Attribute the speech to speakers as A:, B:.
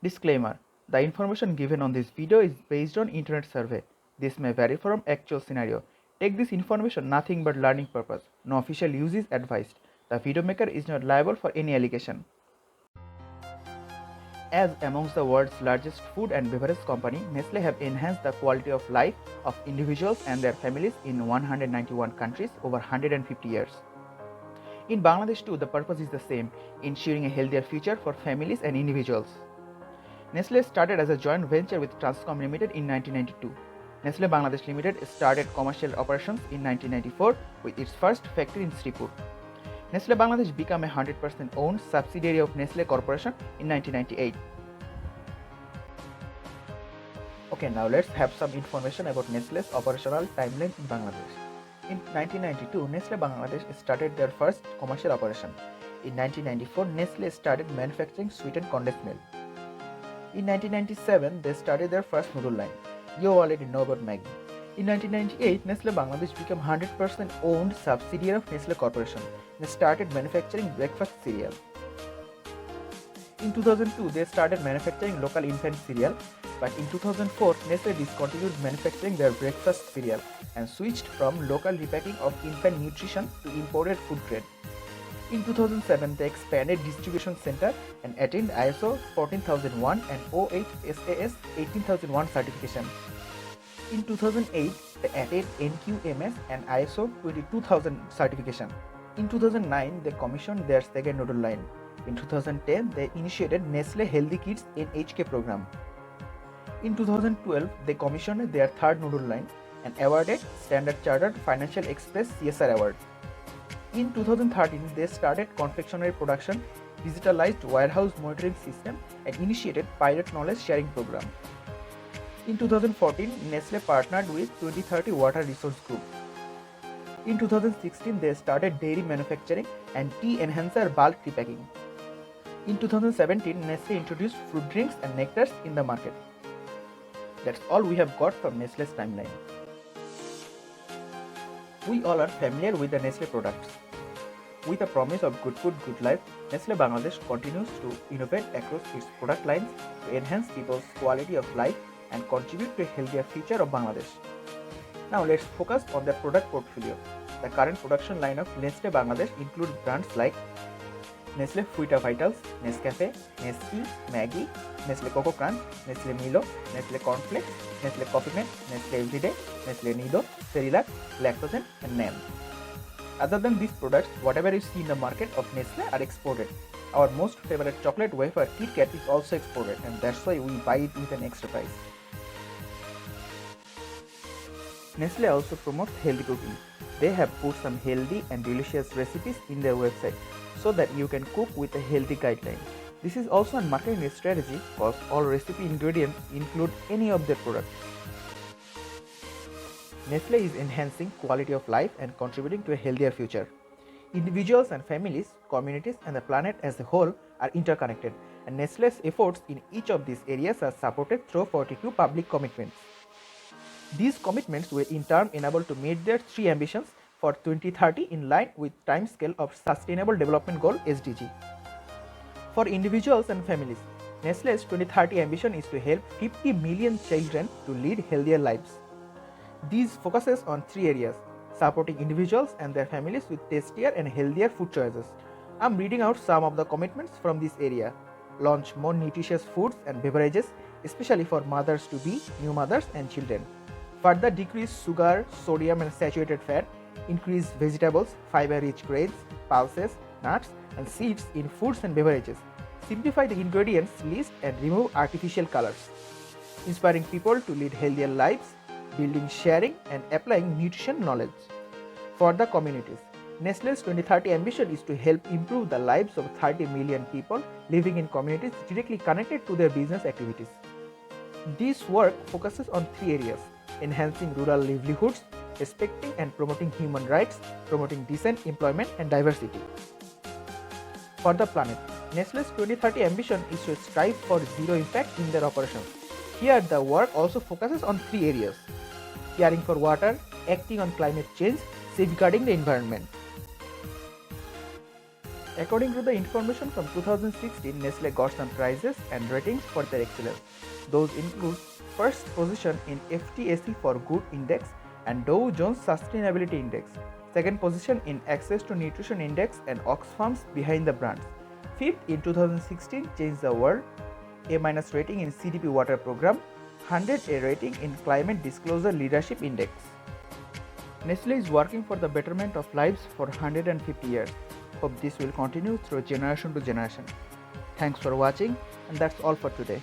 A: Disclaimer: the information given on this video is based on internet survey. This may vary from actual scenario. Take this information nothing but learning purpose. No official use is advised. The video maker is not liable for any allegation. As amongst the world's largest food and beverage company, Nestle have enhanced the quality of life of individuals and their families in 191 countries over 150 years. In Bangladesh too, the purpose is the same, ensuring a healthier future for families and individuals. Nestle started as a joint venture with Transcom Limited in 1992. Nestle Bangladesh Limited started commercial operations in 1994 with its first factory in Sripur. Nestle Bangladesh became a 100% owned subsidiary of Nestle Corporation in 1998. Okay, now let's have some information about Nestle's operational timeline in Bangladesh. In 1992, Nestle Bangladesh started their first commercial operation. In 1994, Nestle started manufacturing sweetened condensed milk. In 1997, they started their first noodle line. You already know about Maggi. In 1998, Nestle Bangladesh became 100% owned subsidiary of Nestle Corporation and started manufacturing breakfast cereal. In 2002, they started manufacturing local infant cereal, but in 2004, Nestle discontinued manufacturing their breakfast cereal and switched from local repacking of infant nutrition to imported food grade. In 2007, they expanded distribution center and attained ISO 14001 and OHSAS 18001 certification. In 2008, they added NQMS and ISO 22000 certification. In 2009, they commissioned their second noodle line. In 2010, they initiated Nestle Healthy Kids NHK program. In 2012, they commissioned their third noodle line and awarded Standard Chartered Financial Express CSR Award. In 2013, they started confectionery production, digitalized warehouse monitoring system, and initiated pilot knowledge sharing program. In 2014, Nestle partnered with 2030 Water Resource Group. In 2016, they started dairy manufacturing and tea enhancer bulk repacking. In 2017, Nestle introduced fruit drinks and nectars in the market. That's all we have got from Nestle's timeline. We all are familiar with the Nestle products. With a promise of good food, good life, Nestle Bangladesh continues to innovate across its product lines to enhance people's quality of life and contribute to a healthier future of Bangladesh. Now let's focus on their product portfolio. The current production line of Nestle Bangladesh includes brands like Nestle Fruita Vitals, Nescafe, Nestea, Maggi, Nestle Coco Crunch, Nestle Milo, Nestle Cornflakes, Nestle Coffee Mate, Nestle Everyday, Nestle Nido, Cerelac, Lactogen, and NAM. Other than these products, whatever you see in the market of Nestle are exported. Our most favorite chocolate wafer Kit Kat is also exported, and that's why we buy it with an extra price. Nestle also promotes healthy cooking. They have put some healthy and delicious recipes in their website so that you can cook with a healthy guideline. This is also a marketing strategy because all recipe ingredients include any of their products. Nestle is enhancing quality of life and contributing to a healthier future. Individuals and families, communities, and the planet as a whole are interconnected, and Nestle's efforts in each of these areas are supported through 42 public commitments. These commitments will in turn enable to meet their three ambitions for 2030 in line with timescale of Sustainable Development Goal (SDG). For individuals and families, Nestle's 2030 ambition is to help 50 million children to lead healthier lives. These focuses on three areas: supporting individuals and their families with tastier and healthier food choices. I'm reading out some of the commitments from this area. Launch more nutritious foods and beverages, especially for mothers-to-be, new mothers, and children. Further decrease sugar, sodium, and saturated fat. Increase vegetables, fiber-rich grains, pulses, nuts, and seeds in foods and beverages. Simplify the ingredients list and remove artificial colors. Inspiring people to lead healthier lives, building sharing, and applying nutrition knowledge. For the communities, Nestle's 2030 ambition is to help improve the lives of 30 million people living in communities directly connected to their business activities. This work focuses on three areas: enhancing rural livelihoods, respecting and promoting human rights, promoting decent employment and diversity. For the planet, Nestle's 2030 ambition is to strive for zero impact in their operations. Here, the work also focuses on three areas: caring for water, acting on climate change, safeguarding the environment. According to the information from 2016, Nestle got some prizes and ratings for their excellence. Those include first position in FTSE for Good Index and Dow Jones Sustainability Index, second position in Access to Nutrition Index and Oxfam's Behind the Brands, fifth in 2016 Change the World, A- rating in CDP Water Program, 100 A rating in Climate Disclosure Leadership Index. Nestle is working for the betterment of lives for 150 years. Hope this will continue through generation to generation. Thanks for watching, and that's all for today.